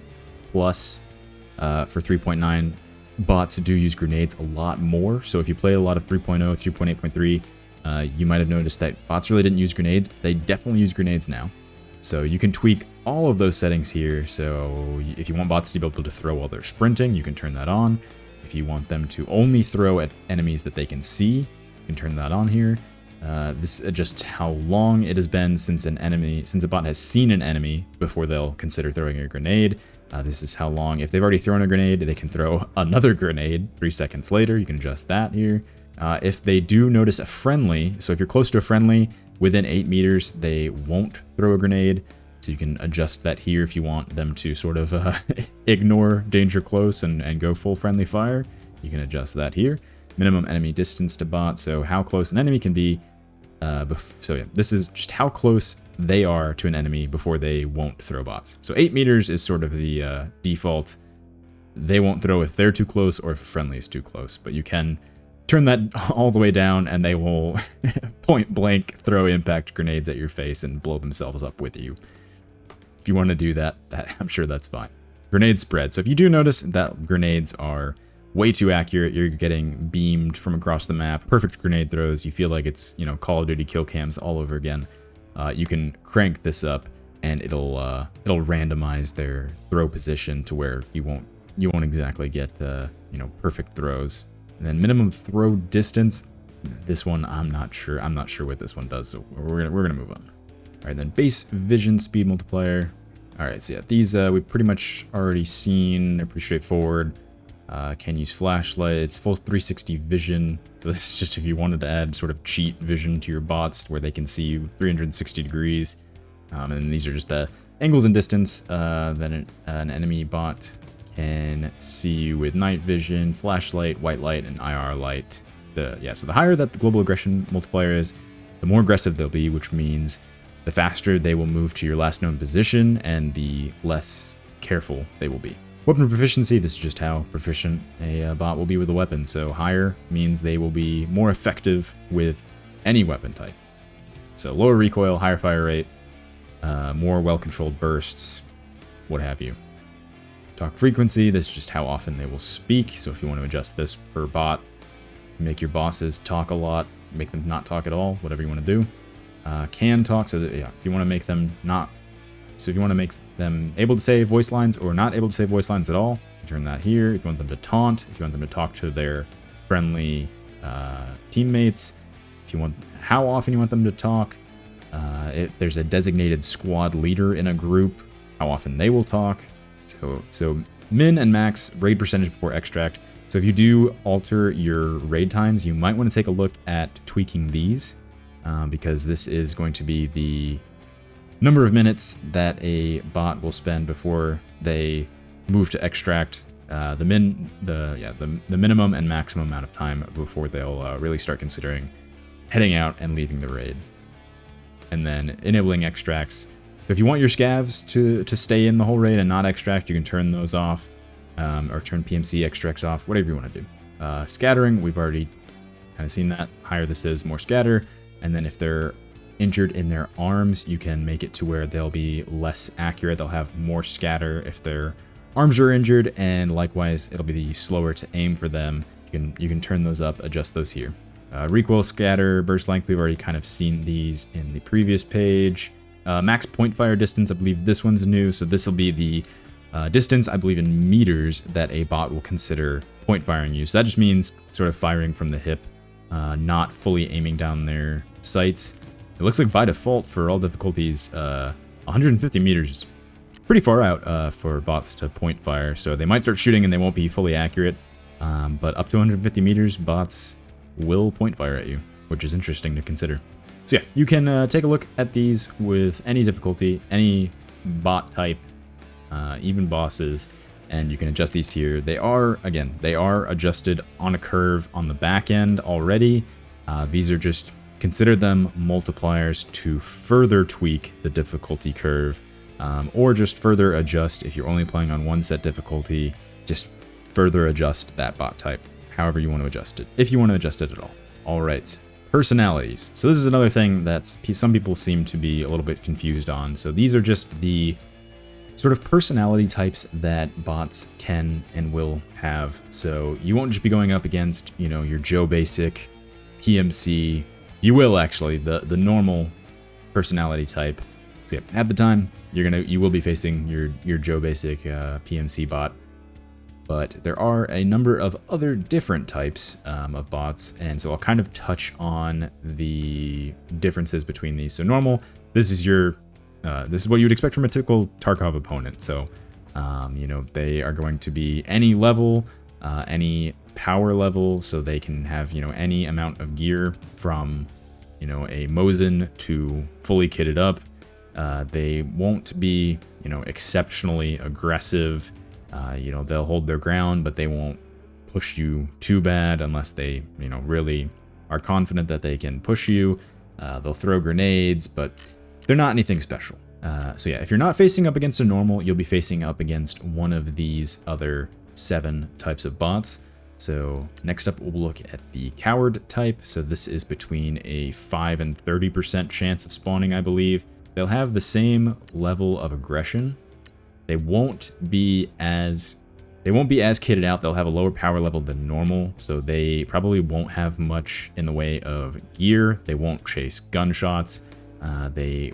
plus for 3.9, bots do use grenades a lot more. So if you play a lot of 3.0, 3.8.3, you might have noticed that bots really didn't use grenades, but they definitely use grenades now. So you can tweak all of those settings here. So if you want bots to be able to throw while they're sprinting, you can turn that on. If you want them to only throw at enemies that they can see, you can turn that on here. This adjusts how long it has been since a bot has seen an enemy before they'll consider throwing a grenade. This is how long, if they've already thrown a grenade, they can throw another grenade 3 seconds later. You can adjust that here. If they do notice a friendly, so if you're close to a friendly, within 8 meters, they won't throw a grenade. So you can adjust that here if you want them to sort of ignore danger close and go full friendly fire. You can adjust that here. Minimum enemy distance to bot, so how close an enemy can be. So yeah, this is just how close they are to an enemy before they won't throw bots. So 8 meters is sort of the default. They won't throw if they're too close or if a friendly is too close, but you can turn that all the way down and they will point blank throw impact grenades at your face and blow themselves up with you. If you want to do that, I'm sure that's fine. Grenade spread. So if you do notice that grenades are way too accurate, you're getting beamed from across the map, perfect grenade throws, you feel like it's, Call of Duty kill cams all over again, you can crank this up and it'll randomize their throw position to where you won't exactly get perfect throws. And then minimum throw distance, this one I'm not sure what this one does, so we're gonna move on. All right, then base vision speed multiplier. All right, so yeah, these we've pretty much already seen. They're pretty straightforward. Can use flashlights, full 360 vision. So this is just if you wanted to add sort of cheat vision to your bots where they can see you 360 degrees. And these are just the angles and distance that an enemy bot can see you with night vision, flashlight, white light, and IR light. So the higher that the global aggression multiplier is, the more aggressive they'll be, which means the faster they will move to your last known position and the less careful they will be. Weapon proficiency, this is just how proficient a bot will be with a weapon. So higher means they will be more effective with any weapon type. So lower recoil, higher fire rate, more well-controlled bursts, what have you. Talk frequency, this is just how often they will speak. So if you want to adjust this per bot, make your bosses talk a lot, make them not talk at all, whatever you want to do. Can talk, so that, yeah, if you want to make them not, so if you want to make them able to say voice lines or not able to say voice lines at all, you turn that here. If you want them to taunt, if you want them to talk to their friendly teammates, if you want, how often you want them to talk, if there's a designated squad leader in a group, how often they will talk. So min and max raid percentage before extract. So if you do alter your raid times, you might want to take a look at tweaking these, because this is going to be the number of minutes that a bot will spend before they move to extract, the minimum and maximum amount of time before they'll really start considering heading out and leaving the raid. And then enabling extracts. So if you want your scavs to stay in the whole raid and not extract, you can turn those off, or turn PMC extracts off, whatever you want to do. Scattering, we've already kind of seen that. Higher this is, more scatter. And then if they're injured in their arms, you can make it to where they'll be less accurate. They'll have more scatter if their arms are injured, and likewise, it'll be slower to aim for them. You can turn those up, adjust those here. Recoil, scatter, burst length, we've already kind of seen these in the previous page. Max point fire distance, I believe this one's new, so this will be the distance, I believe in meters, that a bot will consider point firing you. So that just means sort of firing from the hip, not fully aiming down their sights. It looks like by default for all difficulties, 150 meters is pretty far out for bots to point fire, so they might start shooting and they won't be fully accurate, but up to 150 meters, bots will point fire at you, which is interesting to consider. So yeah, you can take a look at these with any difficulty, any bot type, even bosses, and you can adjust these here. They are, again, they are adjusted on a curve on the back end already. These are just, consider them multipliers to further tweak the difficulty curve, or just further adjust if you're only playing on one set difficulty, just further adjust that bot type, however you want to adjust it, if you want to adjust it at all. All right, personalities. So this is another thing that some people seem to be a little bit confused on. So these are just the sort of personality types that bots can and will have. So you won't just be going up against, you know, your Joe Basic, PMC. You will actually, the normal personality type. So yeah, at the time, you will be facing your Joe Basic PMC bot. But there are a number of other different types of bots, and so I'll kind of touch on the differences between these. So normal, this is what you would expect from a typical Tarkov opponent. So, you know, they are going to be any level, any power level, so they can have, you know, any amount of gear from, you know, a Mosin to fully kitted up. They won't be, you know, exceptionally aggressive. You know, they'll hold their ground, but they won't push you too bad unless they, you know, really are confident that they can push you. They'll throw grenades, but they're not anything special. So yeah, if you're not facing up against a normal, you'll be facing up against one of these other 7 types of bots. So next up, we'll look at the coward type. So this is between a 5 and 30% chance of spawning, I believe. They'll have the same level of aggression. They won't be as kitted out. They'll have a lower power level than normal, so they probably won't have much in the way of gear. They won't chase gunshots. They're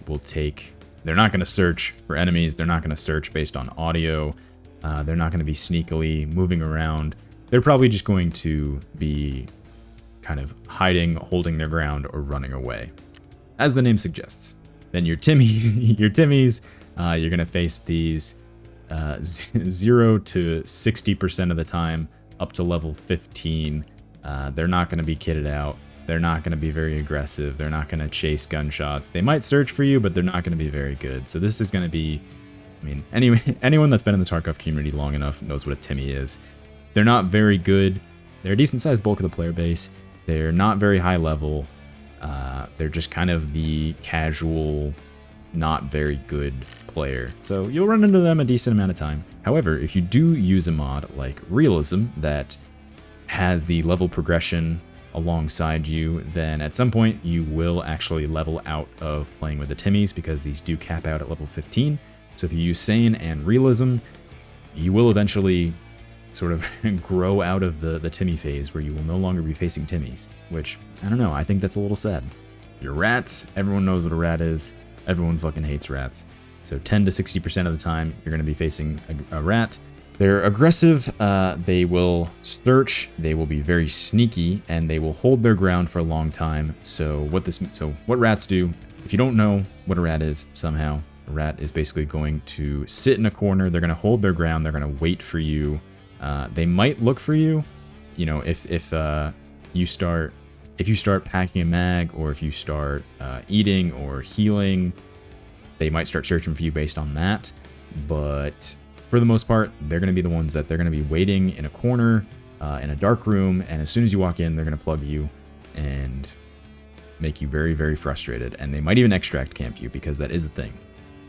not going to search for enemies. They're not going to search based on audio. They're not going to be sneakily moving around. They're probably just going to be kind of hiding, holding their ground, or running away, as the name suggests. Then your Timmies, you're going to face these 0 to 60% of the time up to level 15. They're not going to be kitted out. They're not going to be very aggressive. They're not going to chase gunshots. They might search for you, but they're not going to be very good. So this is going to be, I mean, anyone that's been in the Tarkov community long enough knows what a Timmy is. They're not very good. They're a decent sized bulk of the player base. They're not very high level. They're just kind of the casual, not very good player. So you'll run into them a decent amount of time. However, if you do use a mod like Realism that has the level progression alongside you, then at some point you will actually level out of playing with the Timmies, because these do cap out at level 15. So if you use SAIN and Realism, you will eventually sort of grow out of the Timmy phase where you will no longer be facing Timmys, which, I don't know, I think that's a little sad. Your rats, everyone knows what a rat is. Everyone fucking hates rats. So 10 to 60% of the time, you're going to be facing a rat. They're aggressive, they will search, they will be very sneaky, and they will hold their ground for a long time. So what rats do, if you don't know what a rat is somehow, a rat is basically going to sit in a corner, they're going to hold their ground, they're going to wait for you. They might look for you, you know, if you start packing a mag, or if you start eating or healing, they might start searching for you based on that. But for the most part, they're going to be the ones that they're going to be waiting in a corner, in a dark room, and as soon as you walk in, they're going to plug you and make you very, very frustrated. And they might even extract camp you, because that is a thing.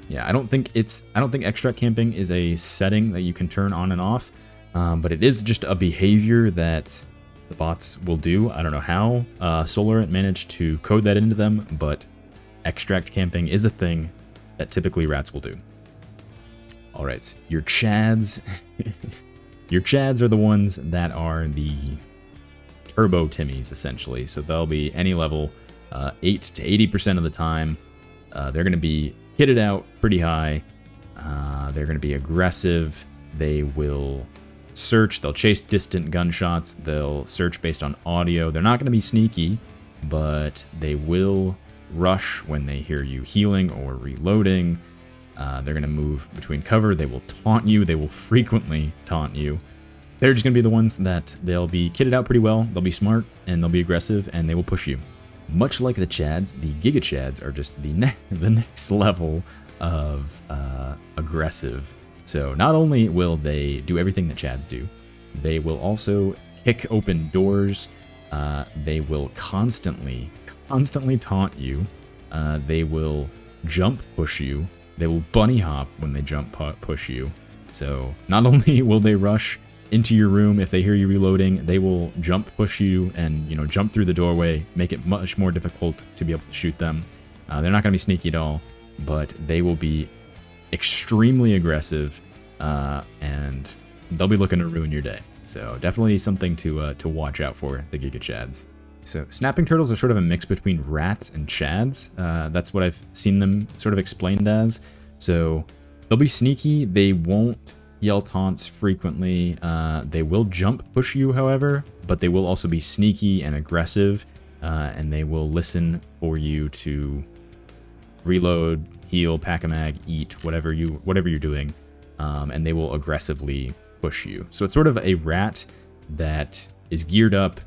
Yeah, I don't think extract camping is a setting that you can turn on and off, but it is just a behavior that the bots will do. I don't know how Solar managed to code that into them, but extract camping is a thing that typically rats will do. All right, your chads. Your chads are the ones that are the turbo Timmies, essentially. So they'll be any level, 8 to 80% of the time. They're going to be kitted out pretty high. They're going to be aggressive. They will search. They'll chase distant gunshots. They'll search based on audio. They're not going to be sneaky, but they will rush when they hear you healing or reloading. They're going to move between cover. They will taunt you. They will frequently taunt you. They're just going to be the ones that they'll be kitted out pretty well. They'll be smart, and they'll be aggressive, and they will push you. Much like the Chads, the Giga Chads are just the next level of aggressive. So not only will they do everything that Chads do, they will also kick open doors. They will constantly taunt you. They will jump push you. They will bunny hop when they jump push you. So not only will they rush into your room if they hear you reloading, they will jump push you and, you know, jump through the doorway, make it much more difficult to be able to shoot them. They're not going to be sneaky at all, but they will be extremely aggressive, and they'll be looking to ruin your day. So definitely something to watch out for, the Giga Chads. So snapping turtles are sort of a mix between rats and chads. That's what I've seen them sort of explained as. So they'll be sneaky. They won't yell taunts frequently. They will jump push you, however, but they will also be sneaky and aggressive, and they will listen for you to reload, heal, pack a mag, eat, whatever you're doing, and they will aggressively push you. So it's sort of a rat that is geared up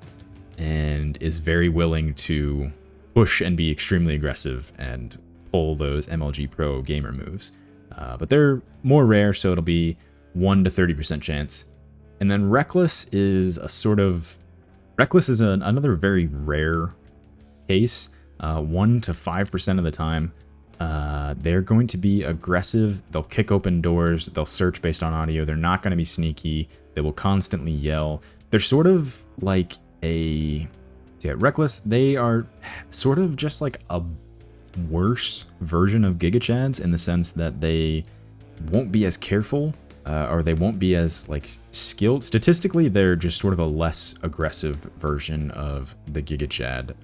and is very willing to push and be extremely aggressive and pull those MLG Pro gamer moves. But they're more rare, so it'll be 1 to 30% chance. And then Reckless is another very rare case. 1 to 5% of the time, they're going to be aggressive. They'll kick open doors. They'll search based on audio. They're not going to be sneaky. They will constantly yell. They're sort of like Reckless. They are sort of just like a worse version of Giga Chads in the sense that they won't be as careful, or they won't be as like skilled. Statistically, they're just sort of a less aggressive version of the Giga Chad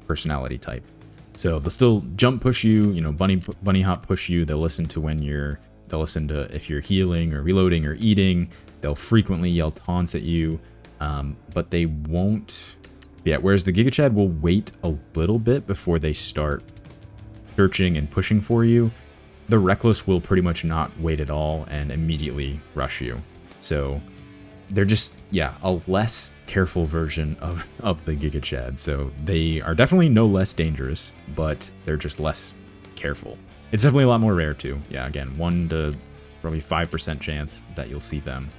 personality type. So they'll still jump push you, you know, bunny hop push you. They'll listen to if you're healing or reloading or eating. They'll frequently yell taunts at you, but they won't. Yeah, whereas the Giga Chad will wait a little bit before they start searching and pushing for you. The Reckless will pretty much not wait at all and immediately rush you. So they're just, a less careful version of the Giga Chad. So they are definitely no less dangerous, but they're just less careful. It's definitely a lot more rare too. Yeah, again, 1 to probably 5% chance that you'll see them.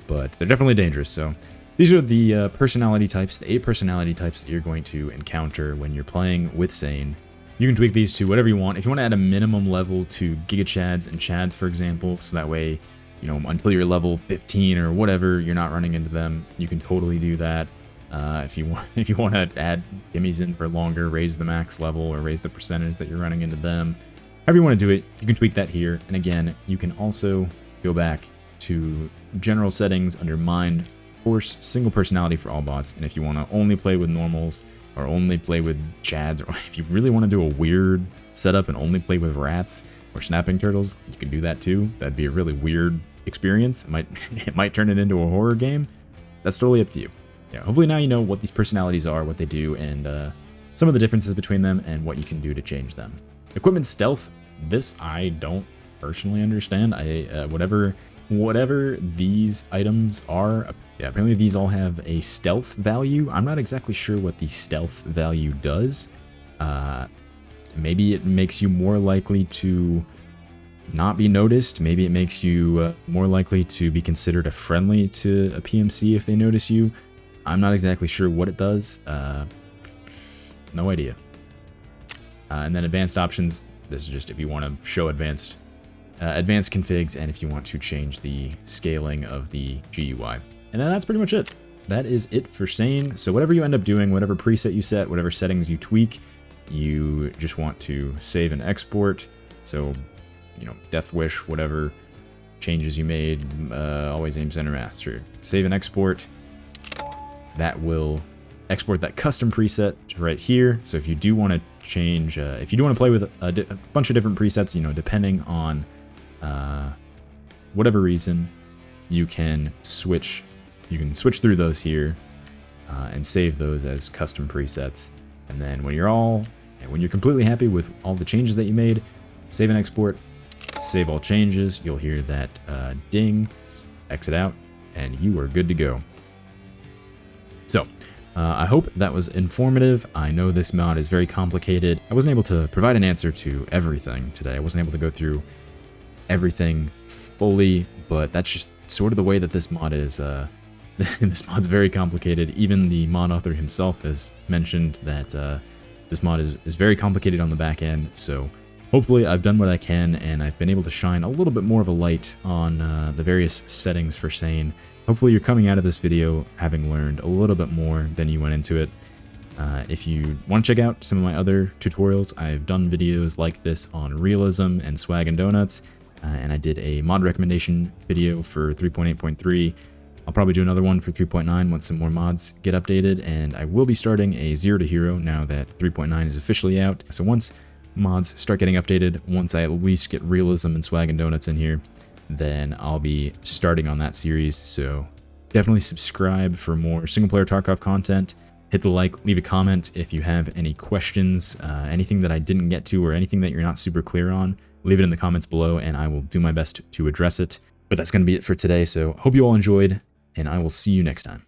But they're definitely dangerous, so these are the personality types, the 8 personality types that you're going to encounter when you're playing with SAIN. You can tweak these to whatever you want. If you want to add a minimum level to Giga Chads and Chads, for example, so that way, you know, until you're level 15 or whatever, you're not running into them, you can totally do that. If you want to add gimmies in for longer, raise the max level or raise the percentage that you're running into them, however you want to do it, you can tweak that here. And again, you can also go back to general settings under mind, force single personality for all bots. And if you want to only play with normals or only play with chads, or if you really want to do a weird setup and only play with rats or snapping turtles, you can do that too. That'd be a really weird experience. It might turn it into a horror game. That's totally up to you. Yeah, hopefully now you know what these personalities are, what they do, and some of the differences between them and what you can do to change them. Equipment stealth, this I don't personally understand. Whatever these items are, yeah, apparently these all have a stealth value. I'm not exactly sure what the stealth value does. Maybe it makes you more likely to not be noticed. Maybe it makes you more likely to be considered a friendly to a PMC if they notice you. I'm not exactly sure what it does. No idea. And then advanced options. This is just if you want to show advanced configs and if you want to change the scaling of the GUI. And then that's pretty much it. That is it for SAIN. So whatever you end up doing, whatever preset you set, whatever settings you tweak, you just want to save and export. So, you know, Deathwish, whatever changes you made, always aim center master. Save and export. That will export that custom preset right here. So if you do want to change, if you do want to play with a bunch of different presets, you know, depending on whatever reason, you can switch through those here and save those as custom presets. And then when you're completely happy with all the changes that you made, save and export, save all changes. You'll hear that ding, exit out, and you are good to go. So, I hope that was informative. I know this mod is very complicated. I wasn't able to provide an answer to everything today. I wasn't able to go through everything fully, but that's just sort of the way that this mod is. This mod's very complicated. Even the mod author himself has mentioned that this mod is very complicated on the back end, so hopefully I've done what I can, and I've been able to shine a little bit more of a light on the various settings for SAIN. Hopefully you're coming out of this video having learned a little bit more than you went into it. If you want to check out some of my other tutorials, I've done videos like this on realism and swag and donuts, and I did a mod recommendation video for 3.8.3. I'll probably do another one for 3.9 once some more mods get updated, and I will be starting a 0 to Hero now that 3.9 is officially out. So once mods start getting updated, once I at least get realism and swag and donuts in here, then I'll be starting on that series. So definitely subscribe for more single-player Tarkov content. Hit the like, leave a comment if you have any questions, anything that I didn't get to or anything that you're not super clear on. Leave it in the comments below and I will do my best to address it. But that's going to be it for today, so hope you all enjoyed, and I will see you next time.